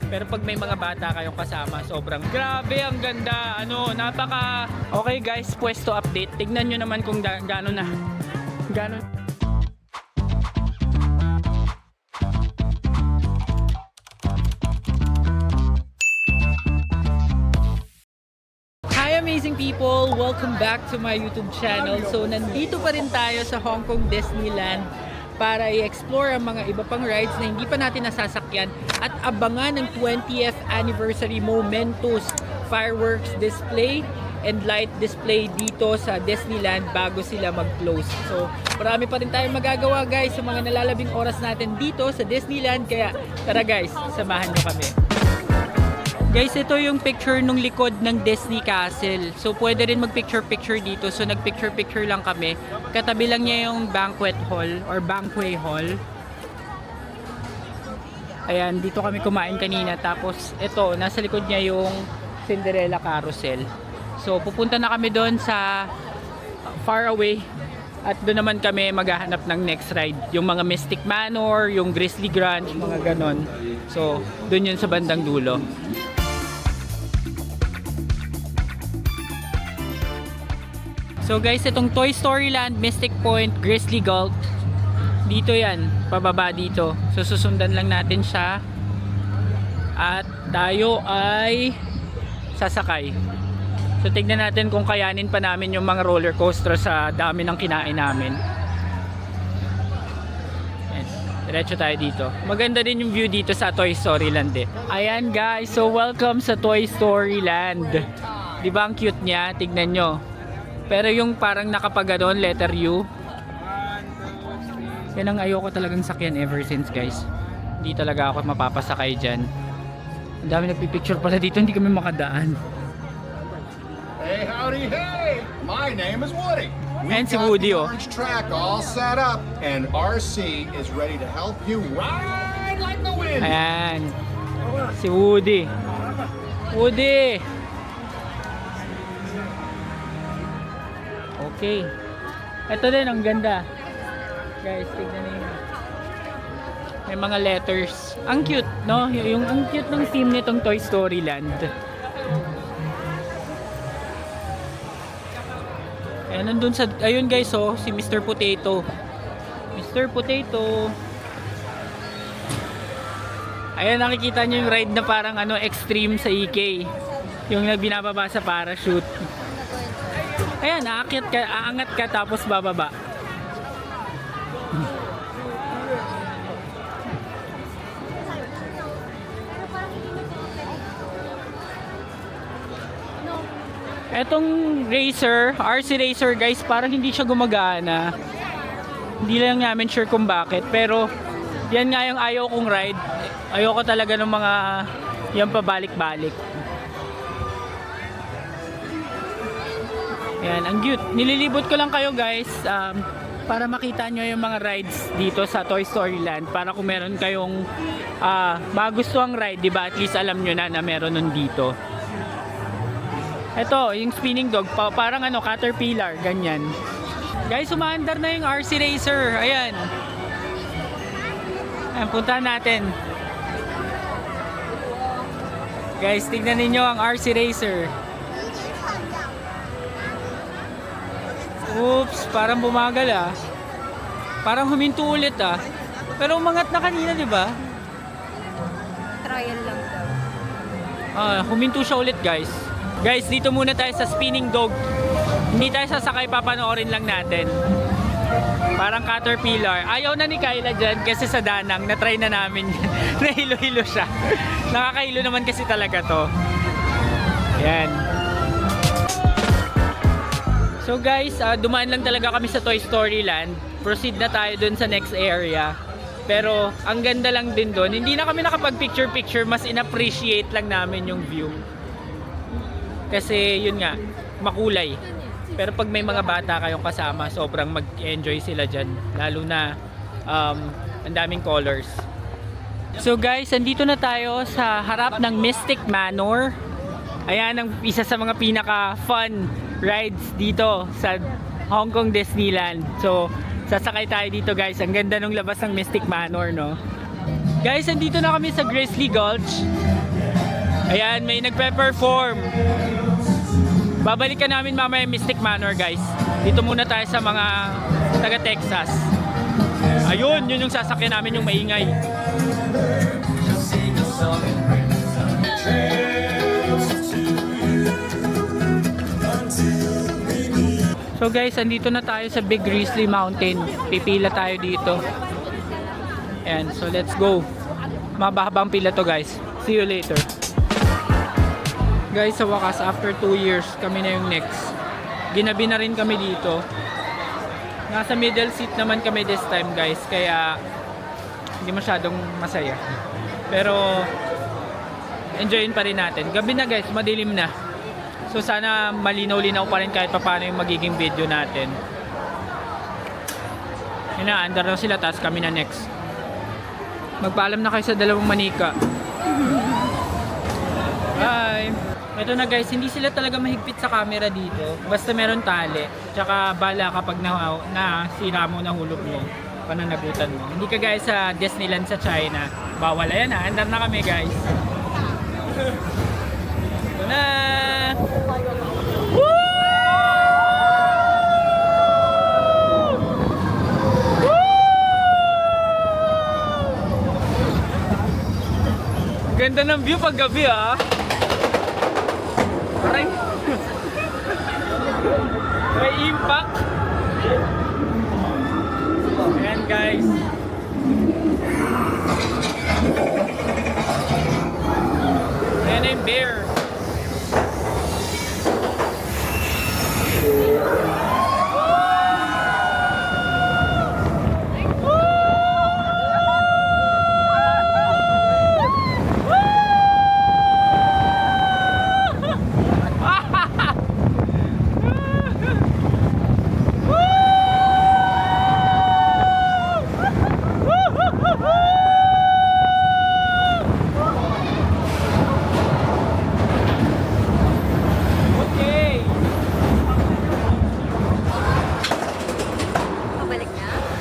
Pero pag may mga bata kayong kasama, sobrang grabe, ang ganda. Napaka... Okay guys, pwesto update. Tignan nyo naman kung gano'n na. Gano'n. Hi amazing people! Welcome back to my YouTube channel. So nandito pa rin tayo sa Hong Kong Disneyland para i-explore ang mga iba pang rides na hindi pa natin nasasakyan at abangan ng 20th anniversary momentous fireworks display and light display dito sa Disneyland bago sila mag-close. So marami pa rin tayong magagawa guys sa mga nalalabing oras natin dito sa Disneyland, kaya tara guys, samahan nyo kami. Guys, ito yung picture nung likod ng Disney Castle. So, pwede rin mag-picture-picture dito. So, nag-picture-picture lang kami. Katabi lang niya yung banquet hall or banquet hall. Ayan, dito kami kumain kanina. Tapos, ito, nasa likod niya yung Cinderella Carousel. So, pupunta na kami doon sa far away. At doon naman kami maghahanap ng next ride. Yung mga Mystic Manor, yung Grizzly Grange, mga ganon. So, doon yun sa bandang dulo. So guys, itong Toy Story Land, Mystic Point, Grizzly Gulch, dito yan, pababa dito. So susundan lang natin siya at tayo ay sasakay. So tignan natin kung kayanin pa namin yung mga roller coaster sa dami ng kinain namin. Diretso tayo dito. Maganda din yung view dito sa Toy Story Land eh. Ayan guys, so welcome sa Toy Story Land. Diba ang cute niya? Tignan nyo. Pero yung parang nakapaganon, letter U. Yan ang ayoko talagang sakyan ever since guys. Hindi talaga ako mapapasakay dyan. Ang dami nagpipicture pala dito, hindi kami makadaan. Hey, howdy, hey! My name is Woody. And si Woody, the orange track all set up, and RC is ready to help you ride like the wind. Ayan. Si Woody. Woody! Okay. Ito din, ang ganda. Guys, tignan niyo. May mga letters. Ang cute, no? Ang cute ng theme nitong Toy Story Land. Ayan, nandun sa... Ayun guys, oh, si Mr. Potato. Mr. Potato. Ayan, nakikita niyo yung ride na parang extreme sa EK. Yung binababa sa parachute. Ayan, aangat ka tapos bababa. Etong racer, RC Racer guys, parang hindi siya gumagana. Hindi lang namin sure kung bakit. Pero, yan nga yung ayaw kong ride. Ayoko talaga ng mga yung pabalik-balik. Ayan, ang cute. Nililibot ko lang kayo guys para makita nyo yung mga rides dito sa Toy Story Land. Para kung meron kayong magustuhang ride, diba? At least alam nyo na meron nun dito. Ito, yung spinning dog. Parang caterpillar, ganyan. Guys, umaandar na yung RC Racer. Ayan. Ayan, puntahan natin. Guys, tignan ninyo ang RC Racer. Oops, parang bumagal ah. Parang huminto ulit ah. Pero umangat na kanina, di ba? Trial lang daw. Huminto siya ulit, guys. Guys, dito muna tayo sa spinning dog. Hindi tayo sasakay, papanoorin lang natin. Parang caterpillar. Ayaw na ni Kyla dyan kasi sa Danang, na-try na namin yan. Nahilo-hilo siya. Nakakahilo naman kasi talaga to. Yan. So guys, dumaan lang talaga kami sa Toy Story Land. Proceed na tayo dun sa next area. Pero ang ganda lang din dun. Hindi na kami nakapag-picture-picture, mas in-appreciate lang namin yung view. Kasi yun nga, makulay. Pero pag may mga bata kayong kasama, sobrang mag-enjoy sila dyan. Lalo na ang daming colors. So guys, andito na tayo sa harap ng Mystic Manor. Ayan ang isa sa mga pinaka-fun rides dito sa Hong Kong Disneyland. So, sasakay tayo dito guys. Ang ganda ng labas ng Mystic Manor, no? Guys, andito na kami sa Grizzly Gulch. Ayan, may nagpe-perform. Babalikan namin mamaya yung Mystic Manor, guys. Dito muna tayo sa mga taga Texas. Ayun, yun yung sasakyan namin, yung maingay. So guys, andito na tayo sa Big Grizzly Mountain. Pipila tayo dito. Ayan, so let's go. Mabahabang pila to, guys. See you later. Guys, sa wakas, after 2 years, kami na yung next. Ginabi na rin kami dito. Nasa middle seat naman kami this time, guys. Kaya, hindi masyadong masaya. Pero, enjoyin pa rin natin. Gabi na, guys. Madilim na. So, sana malinaw-linaw pa rin kahit paano yung magiging video natin. Inaandar na sila, tapos kami na next. Magpaalam na kayo sa dalawang manika. Bye! Ito na, guys, hindi sila talaga mahigpit sa camera dito. Basta meron tali. Tsaka bala kapag nasira mo, nahulog mo, pananagutan mo. Hindi ka, guys, sa Disneyland sa China. Bawal. Ayan na, andar na kami, guys. Ito na! Woo! Ganda ng view pag gabi, ah. Aray. May impact. Ayan, guys. Ayan na yung bear.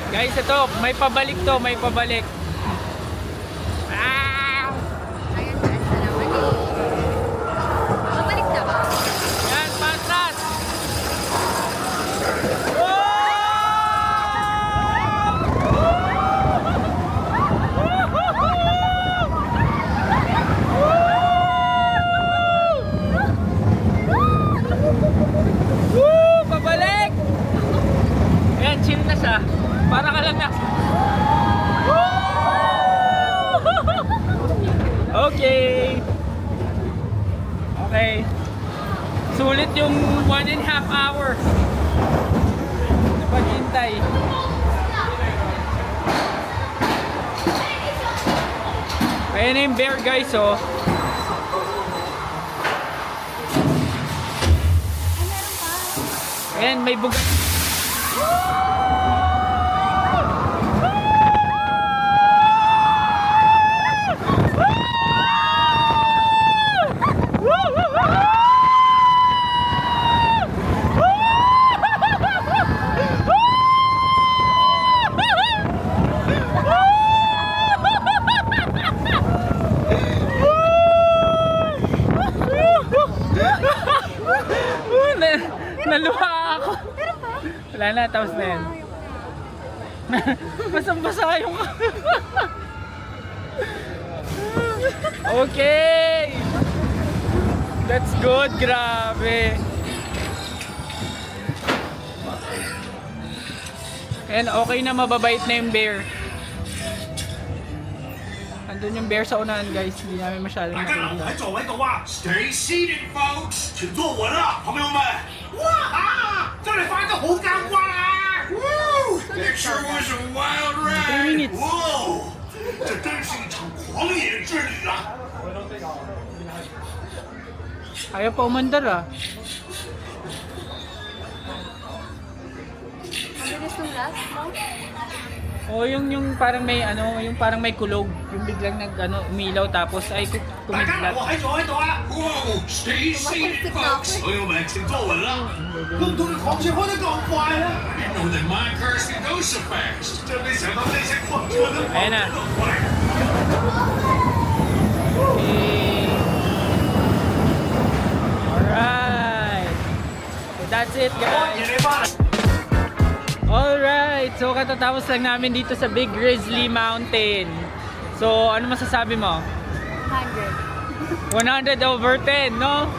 Guys, ito, may pabalik to, may pabalik. Ah! Ayan, taas na naman eh. Babalik na ba? Yan, patras! Woo! Pabalik! Ayan, chill na siya. Para ka lang na. Okay. Okay. Sulit yung 1.5 hour na paghintay. Ayan na yung bear, guys, oh. Ayan, may bugat. Naluha ako. Wala na, tapos na yan. Basang-basa yung... Okay! That's good, grabe. And okay na, mababait na yung bear. Andun yung bear sa unahan, guys. Hindi namin masyadong 大家留 nakikita. 喺座位度啊！Stay seated, folks，请坐穩啦，朋友們！哇啊！真係翻得好交關啊！It sure was a wild ride. minutes. Whoa，這真是一場狂野之旅啊！ Ayaw pa umandar, ah. Mabilis ng gas, no? O yung parang may ano, yung parang may kulog, yung biglang umilaw tapos ay 大家 kumidlat. 留喺座位度啊！Stay seated, folks，朋友們請坐穩啦！估唔到你狂車開得咁快啊！ I didn't know that my cars can go so fast。真沒想到這些狂車能跑得咁快。 Eh, That's it, guys. Alright, so katatapos lang namin dito sa Big Grizzly Mountain. So, ano masasabi mo? 100. 100 over 10, no?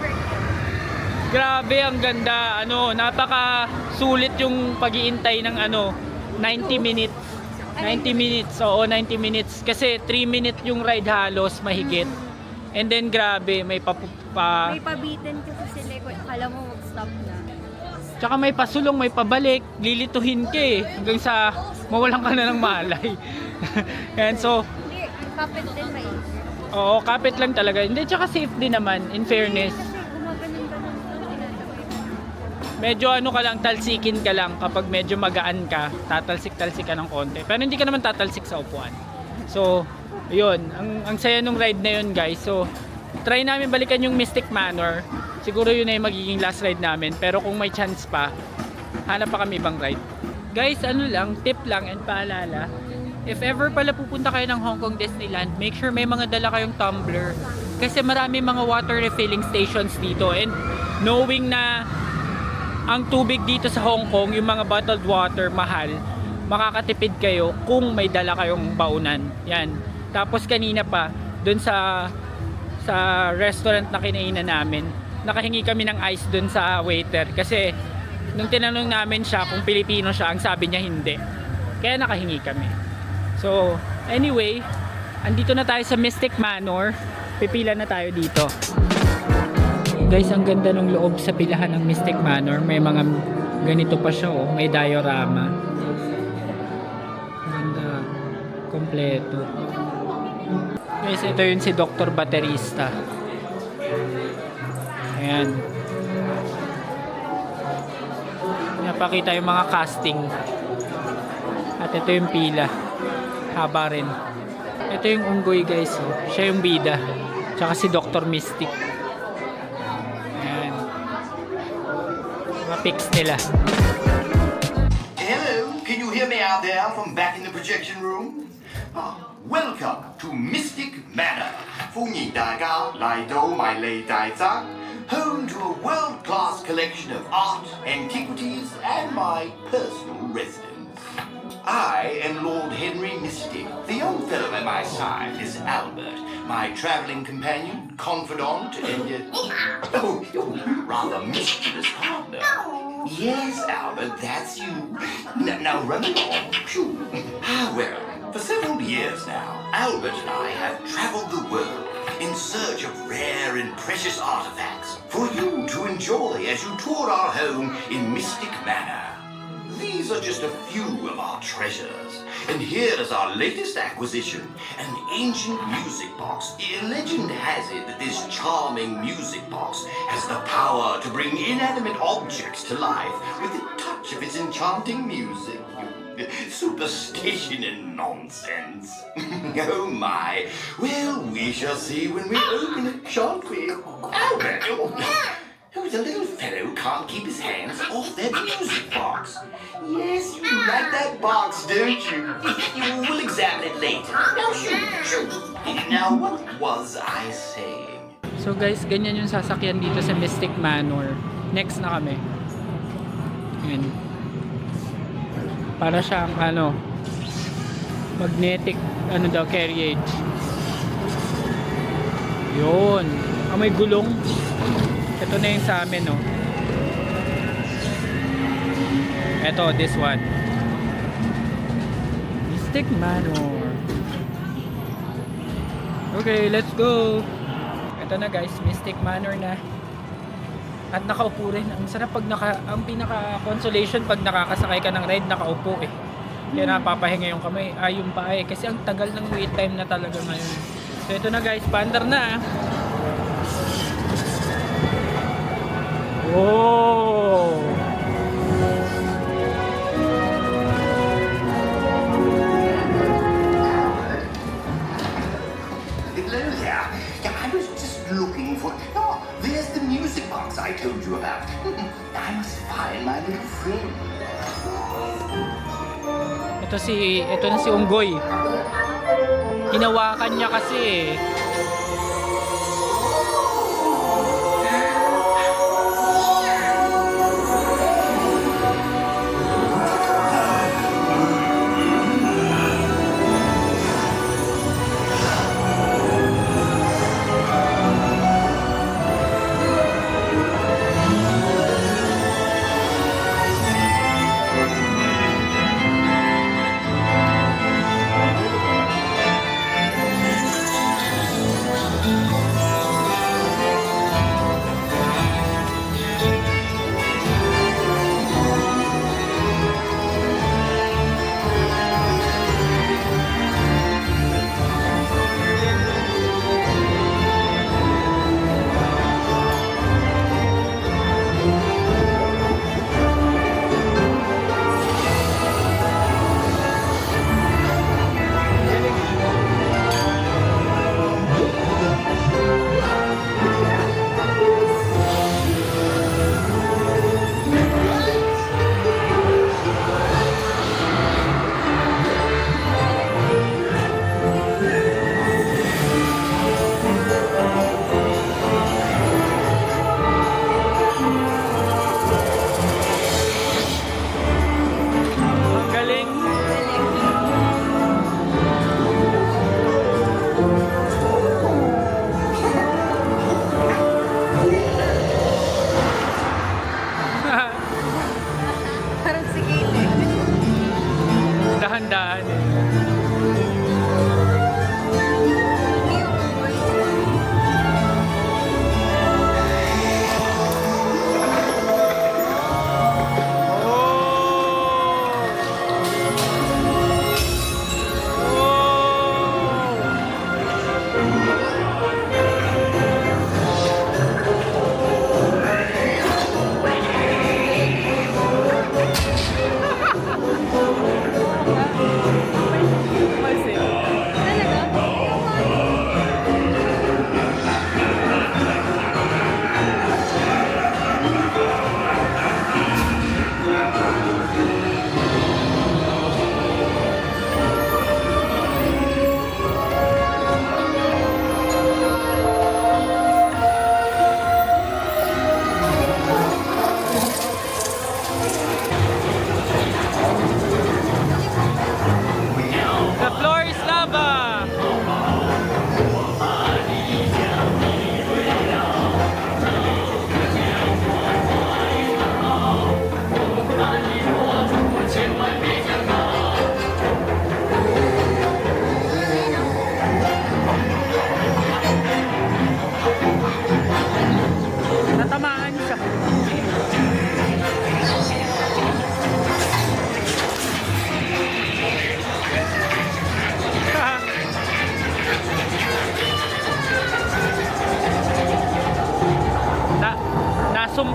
Grabe, ang ganda. Napaka sulit yung pag-iintay ng 90 minutes. 90 minutes, oo, 90 minutes. Kasi 3 minutes yung ride halos, mahigit. And then grabe, may May pabitin kasi sila. Akala mo mag-stop na. Tsaka may pasulong, may pabalik, lilituhin ka eh. Hanggang sa mawalan ka na ng malay. And so, Hindi, kapit din ba yun? oo, kapit lang talaga. Hindi, tsaka safe din naman, in fairness. Kasi gumaganon-ganon ko, tinatawid. Medyo ka lang, talsikin ka lang kapag medyo magaan ka, tatalsik-talsik ka ng konti. Pero hindi ka naman tatalsik sa upuan. So, yun, ang saya nung ride na yun, guys. So, try namin balikan yung Mystic Manor. Siguro yun na yung magiging last ride namin. Pero kung may chance pa, hanap pa kami ibang ride. Guys, tip lang and paalala. If ever pala pupunta kayo ng Hong Kong Disneyland, make sure may mga dala kayong tumbler. Kasi marami mga water refilling stations dito. And knowing na ang tubig dito sa Hong Kong, yung mga bottled water, mahal, makakatipid kayo kung may dala kayong baunan. Yan. Tapos kanina pa, dun sa restaurant na kinainan namin, nakahingi kami ng ice dun sa waiter. Kasi nung tinanong namin siya kung Pilipino siya, ang sabi niya hindi. Kaya nakahingi kami. So, anyway, andito na tayo sa Mystic Manor. Pipila na tayo dito. Guys, ang ganda ng loob sa pilahan ng Mystic Manor. May mga ganito pa siya, oh. May diorama. Ganda. Kompleto. Guys, ito yun si Dr. Baterista. Ayan. Napakita yung mga casting. At ito yung pila. Haba rin. Ito yung unggoy, guys. Oh. Siya yung bida. Tsaka si Dr. Mystic. Ayan. Mga pics nila. Hello, can you hear me out there from back in the projection room? Welcome to Mystic Manor. 歡迎大家嚟到埋嚟大宅 home to a world-class collection of art, antiquities, and my personal residence. I am Lord Henry Mystic. The young fellow at my side is Albert, my traveling companion, confidant, and rather mischievous partner. Yes, Albert, that's you. Now run along. Well, for several years now, Albert and I have traveled the world in search of rare and precious artifacts for you to enjoy as you tour our home in Mystic Manor. These are just a few of our treasures. And here is our latest acquisition, an ancient music box. Legend has it that this charming music box has the power to bring inanimate objects to life with the touch of its enchanting music. Superstition and nonsense. Oh my. Well, we shall see when we open it, shan't we? Albert! Oh, the little fellow can't keep his hands off that music box. Yes, you like that box, don't you? We'll examine it later. Now shoot. Now, what was I saying? So guys, ganyan yung sasakyan dito sa Mystic Manor. Next na kami. Ayan. Para siyang magnetic carriage. Yun. May gulong. Ito na yung sa amin, no. Ito, this one. Mystic Manor. Okay, let's go. Ito na guys, Mystic Manor na. At nakaupo rin. Ang sarap pag ang pinaka-consolation pag nakakasakay ka ng ride, nakaupo eh. Kaya napapahinga yung kamay, yung paa eh. Kasi ang tagal ng wait time na talaga ngayon. So ito na guys, paandar na. Whoa! Hello there. I was just looking for... Oh, there's the music box I told you about. I must find my little friend. Ito na si Unggoy. Hinawakan niya kasi eh.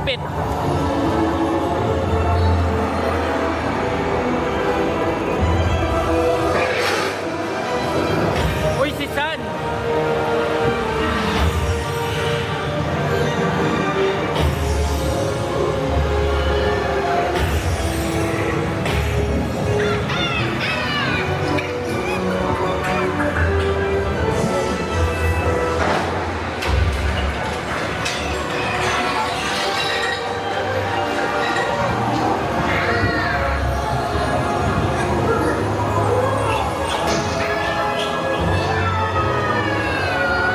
Lupit. Uy, si San.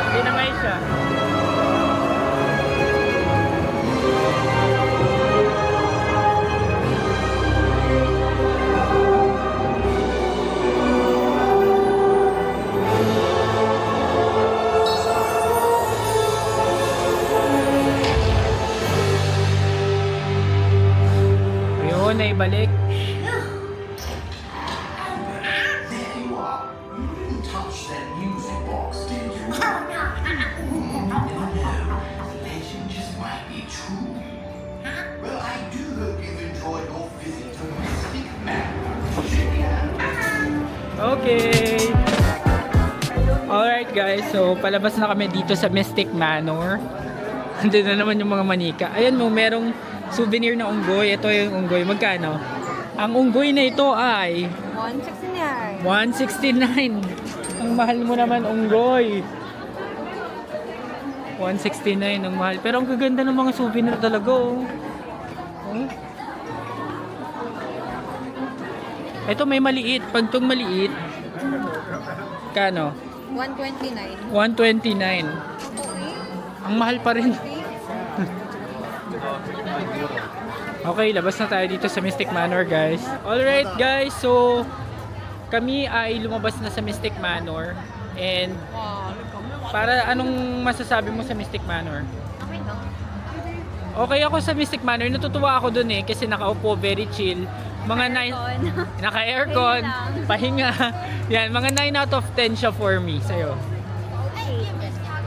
Pinangay siya. Ayun, naibalik. There you are. You didn't touch that music box, did you? No. The legend just might be true. Well, I do hope you've enjoyed your visit to Mystic Manor. Okay. Alright guys, so palabas na kami dito sa Mystic Manor. Andun na naman yung mga manika. Ayan mo, merong souvenir na unggoy. Ito yung unggoy. Magkano? Ang unggoy na ito ay 169. 169. Ang mahal mo naman unggoy. 169 ang mahal. Pero ang gaganda ng mga souvenir talaga oh. Oh. Ito may maliit. Pag itong maliit, kano? 129. 129. Okay. Ang mahal pa rin. Okay, labas na tayo dito sa Mystic Manor, guys. Alright, guys. So, kami ay lumabas na sa Mystic Manor. And, para anong masasabi mo sa Mystic Manor? Okay lang. Okay ako sa Mystic Manor. Natutuwa ako dun eh. Kasi nakaupo, very chill. Mga 9... Naka-aircon. Pahinga. Yan, mga 9 out of 10 siya for me. Sa'yo?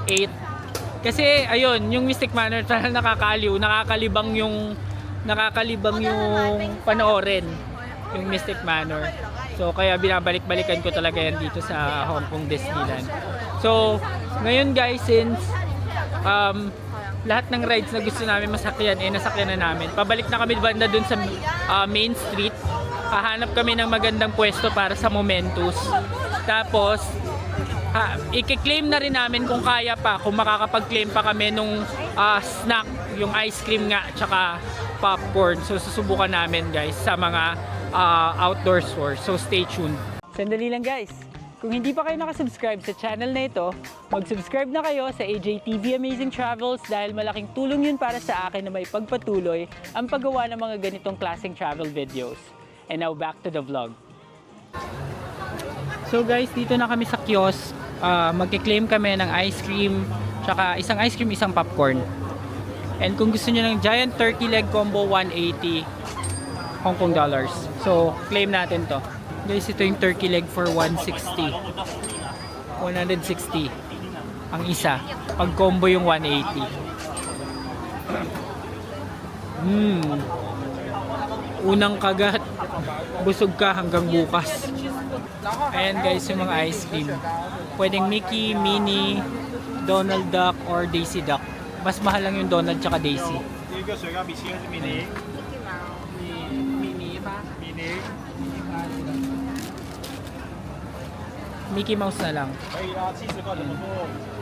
8. Kasi, ayun, yung Mystic Manor talagang nakakaliw. Nakakalibang yung panoorin. Yung Mystic Manor. So, kaya binabalik-balikan ko talaga yan dito sa Hong Kong Disneyland. So, ngayon guys, since lahat ng rides na gusto namin masakyan, nasakyan na namin. Pabalik na kami banda dun sa Main Street. Hahanap kami ng magandang pwesto para sa Momentus. Tapos, i-claim na rin namin kung kaya pa, kung makakapag-claim pa kami nung snack, yung ice cream nga, tsaka popcorn. So, susubukan namin guys sa mga outdoor stores. So, stay tuned. Sandali lang guys. Kung hindi pa kayo nakasubscribe sa channel na ito, mag-subscribe na kayo sa AJTV Amazing Travels dahil malaking tulong yun para sa akin na may pagpatuloy ang paggawa ng mga ganitong klaseng travel videos. And now back to the vlog. So guys, dito na kami sa kiosk. Magki-claim kami ng ice cream, tsaka isang ice cream, isang popcorn. And kung gusto niyo ng giant turkey leg combo, 180 Hong Kong dollars. So, claim natin to. Guys, ito yung turkey leg for 160. 160 ang isa. Pag combo yung 180. Unang kagat. Busog ka hanggang bukas. Ayan guys, yung mga ice cream. Pwedeng Mickey, Minnie, Donald Duck, or Daisy Duck. Mas mahal lang yung Donald tsaka Daisy. Mickey Mouse na lang.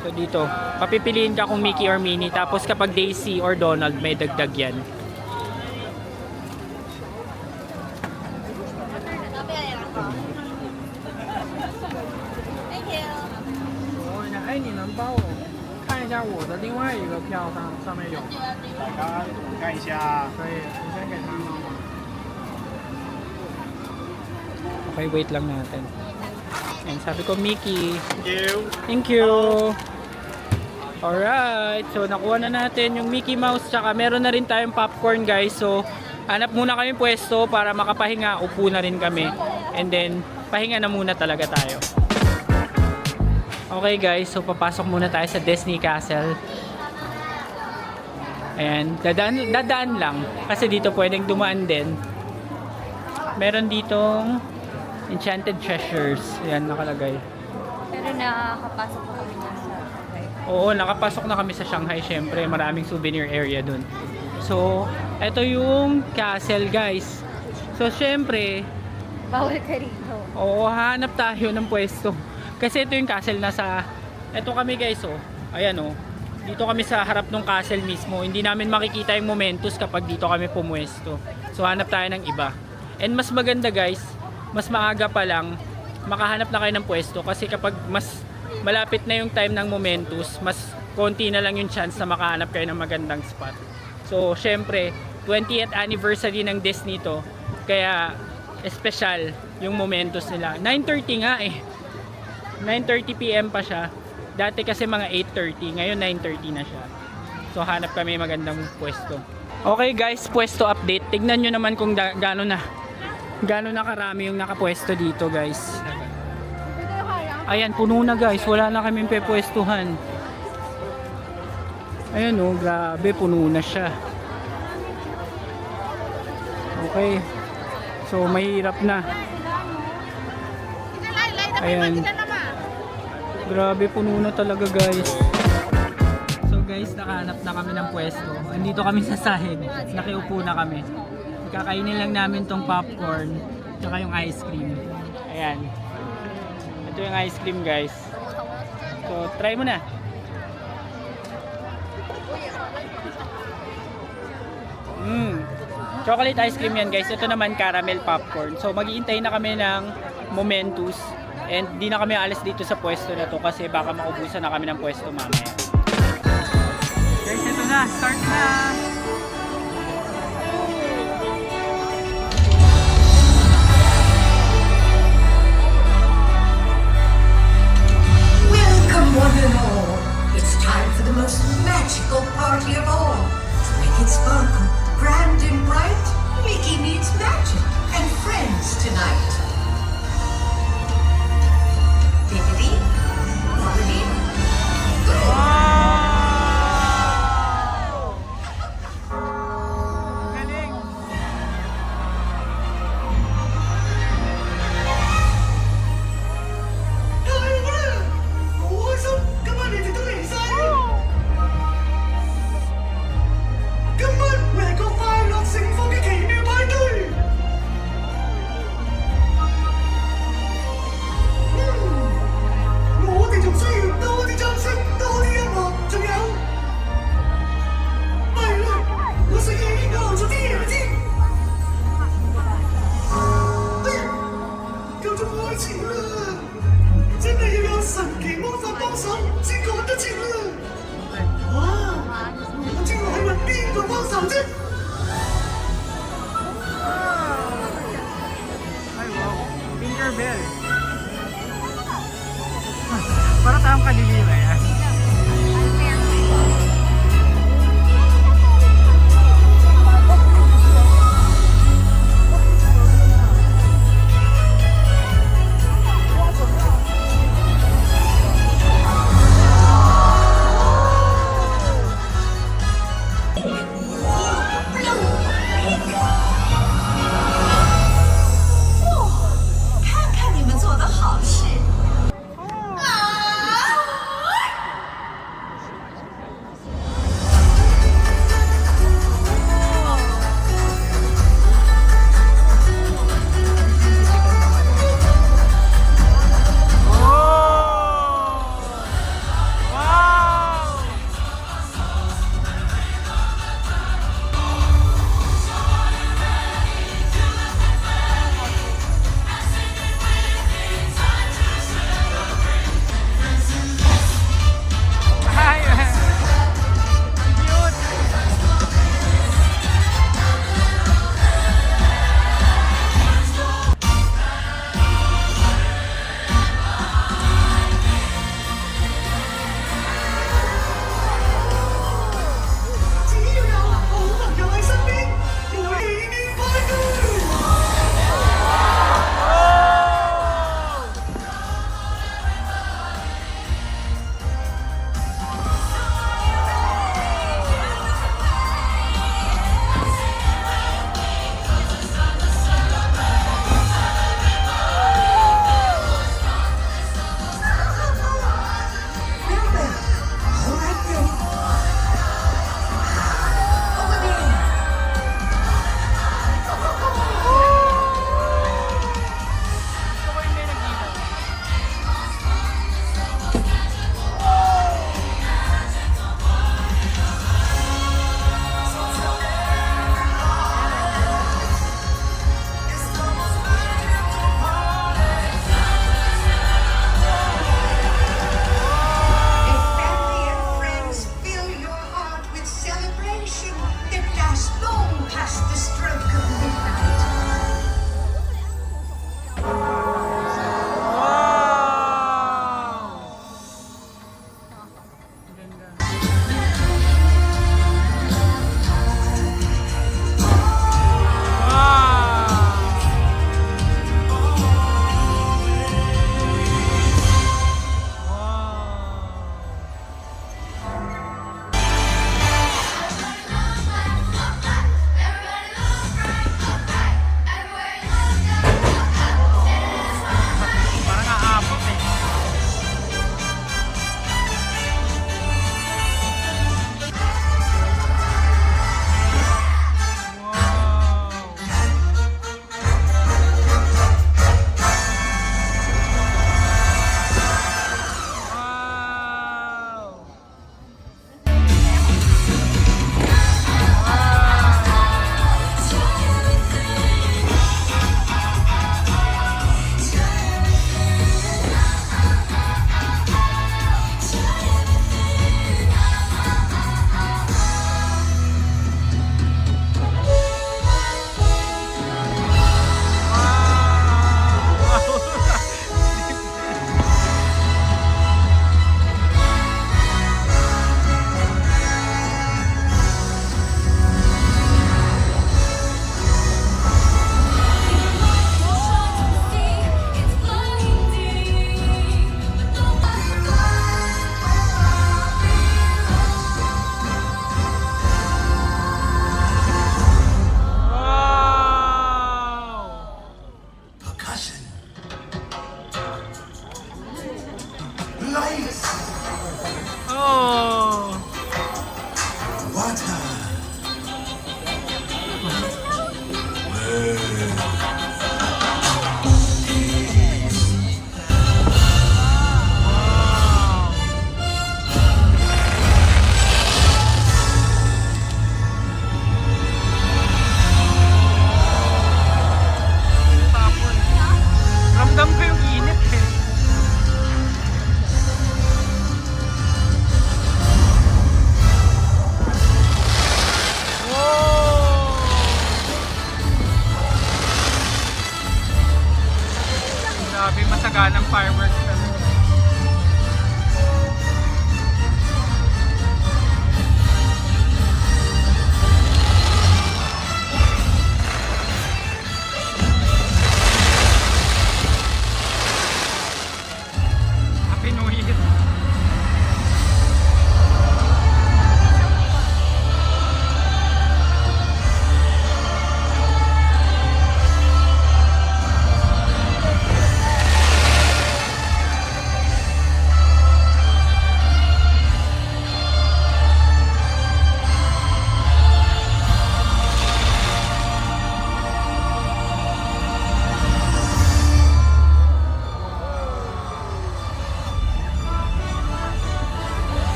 So dito, papipiliin ka kung Mickey or Minnie. Tapos kapag Daisy or Donald, may dagdag yan. Thank you. 哎，你能帮我看一下我的另外一个票上面有？大家看一下，可以，你先给他吗？ Okay, wait lang natin. And sabi ko, Mickey. Thank you. Thank you. Alright, so nakuha na natin yung Mickey Mouse, tsaka meron na rin tayong popcorn guys. So hanap muna kami pwesto para makapahinga, upo na rin kami. And then pahinga na muna talaga tayo. Okay guys, so papasok muna tayo sa Disney Castle. Ayan, dadaan lang. Kasi dito pwedeng dumaan din. Meron ditong Enchanted Treasures. Ayan, nakalagay. Pero nakakapasok po kami na sa Oo, nakapasok na kami sa Shanghai. Syempre, maraming souvenir area dun. So, ito yung castle, guys. So, syempre, bawal ka rito. oo, hanap tayo ng pwesto. Kasi ito yung castle nasa... Ito kami, guys, oh. Ayan, oh. Dito kami sa harap ng castle mismo. Hindi namin makikita yung Momentus kapag dito kami pumwesto. So, hanap tayo ng iba. And mas maganda, guys, mas maaga pa lang, makahanap na kayo ng pwesto. Kasi kapag mas malapit na yung time ng Momentus, mas konti na lang yung chance na makahanap kayo ng magandang spot. So, syempre, 20th anniversary ng Disney to. Kaya, special yung Momentus nila. 9:30 nga eh. 9:30 PM pa siya. Dati kasi mga 8:30. Ngayon, 9:30 na siya. So, hanap kami magandang pwesto. Okay guys, pwesto update. Tignan nyo naman kung gaano na karami yung nakapwesto dito, guys. Ayan, puno na, guys. Wala na kaming pepwestuhan. Ayan, oh, grabe, puno na siya. Okay. So, mahirap na. Ayan. Grabe, puno na talaga, guys. So, guys, nakahanap na kami ng pwesto. Andito kami sa sahig. Nakiupo na kami. Kakainin lang namin tong popcorn tsaka yung ice cream. Ayan. Ito yung ice cream, guys. So, try mo na. Chocolate ice cream yan, guys. Ito naman caramel popcorn. So, mag-iintay na kami ng Momentus. And di na kami alis dito sa pwesto na to kasi baka maubusan na kami ng pwesto mamaya. Guys, ito na. Start na! Welcome one and all. It's time for the most magical party of all. To make it sparkle, grand and bright, Mickey meets magic and friends tonight. Bippity, boppity, Galing! Ay, wow. Tinkerbell. Para tayong kadiliwa yan.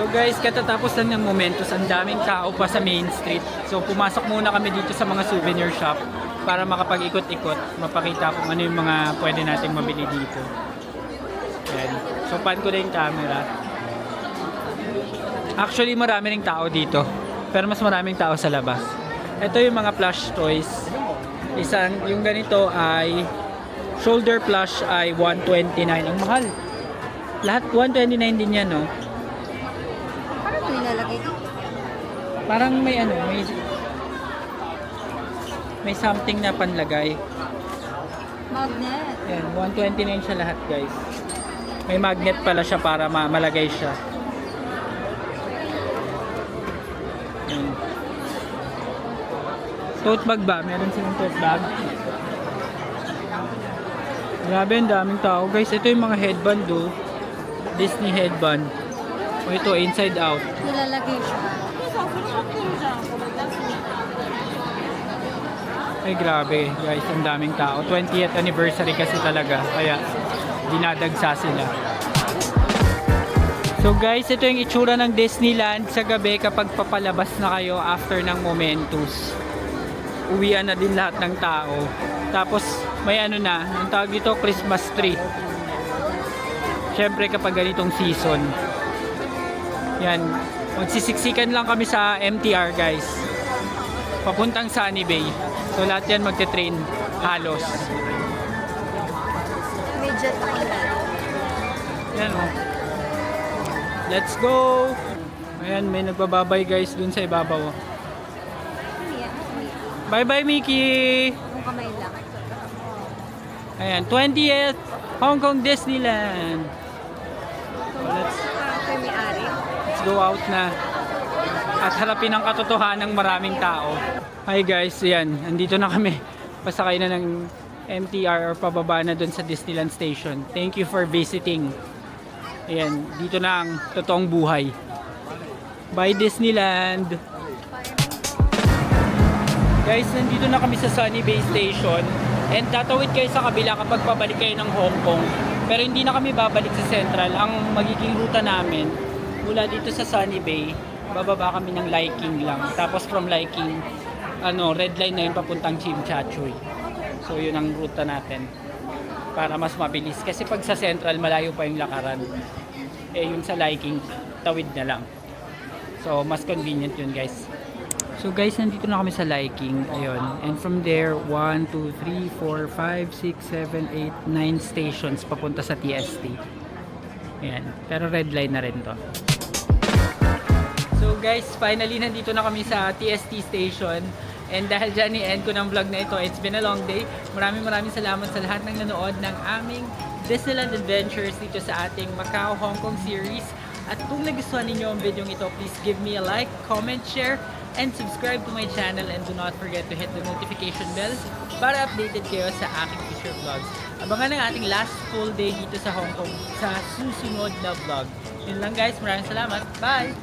So guys, katatapos lang ng Momentos, ang daming tao pa sa Main Street. So pumasok muna kami dito sa mga souvenir shop para makapag-ikot-ikot, mapakita kung ano yung mga pwede nating mabili dito. Yan. So pan ko na yung camera. Actually marami ring tao dito, pero mas maraming tao sa labas. Ito yung mga plush toys. Yung ganito ay shoulder plush ay 129. Ang mahal. Lahat 129 din yan, no? Paano mo nilalagay dito? Parang may ano, may something na panlagay. Magnet. Yan, 129 siya lahat, guys. May magnet pala siya para malagay siya. Yan. Tote bag ba? Meron silang tote bag. Grabe, ang daming tao. Guys, ito yung mga headband, do. Disney headband. O ito, inside out. Nilalagay siya. Ay, grabe, guys. Ang daming tao. 20th anniversary kasi talaga. Kaya, dinadagsa sila. So guys, ito yung itsura ng Disneyland sa gabi kapag papalabas na kayo after ng Momentos. Uwian na din lahat ng tao. Tapos may ano na, ang tawag dito, Christmas tree. Syempre kapag ganitong season. Yan, magsisiksikan lang kami sa MTR, guys. Papuntang Sunny Bay. So lahat yan magte-train halos. May jet ako na. Yan o. Let's go! Ayan, may nagbababay guys dun sa ibabaw. Bye-bye, Mickey! Kung kamay lang. Ayan, 20th Hong Kong Disneyland. So, Ito yung may-ari. let's go out na. At harapin ang katotohanan ng maraming tao. Hi guys, ayan, andito na kami. Pasakay na ng MTR or pababa na dun sa Disneyland Station. Thank you for visiting. Ayan, dito na ang totoong buhay. Bye Disneyland! Guys, nandito na kami sa Sunny Bay Station. And tatawid kayo sa kabila kapag pabalik kayo ng Hong Kong. Pero hindi na kami babalik sa Central. Ang magiging ruta namin, mula dito sa Sunny Bay, bababa kami ng Liking lang. Tapos from Liking, red line na yun papuntang Chim Cha Choy. So yun ang ruta natin. Para mas mabilis. Kasi pag sa Central, malayo pa yung lakaran. Eh yung sa Liking, tawid na lang. So mas convenient yun guys. So guys, nandito na kami sa Liking. Ayun. And from there, 1, 2, 3, 4, 5, 6, 7, 8, 9 stations papunta sa TST. Ayan. Pero red line na rin to. So guys, finally nandito na kami sa TST station. And dahil dyan i-end ko ng vlog na ito, it's been a long day. Maraming salamat sa lahat ng nanood ng aming Disneyland Adventures dito sa ating Macau Hong Kong series. At kung nagustuhan ninyo ang video ito, please give me a like, comment, share, and subscribe to my channel. And do not forget to hit the notification bell para updated kayo sa aking future vlogs. Abangan ang ating last full day dito sa Hong Kong sa susunod na vlog. Yun lang guys, maraming salamat. Bye!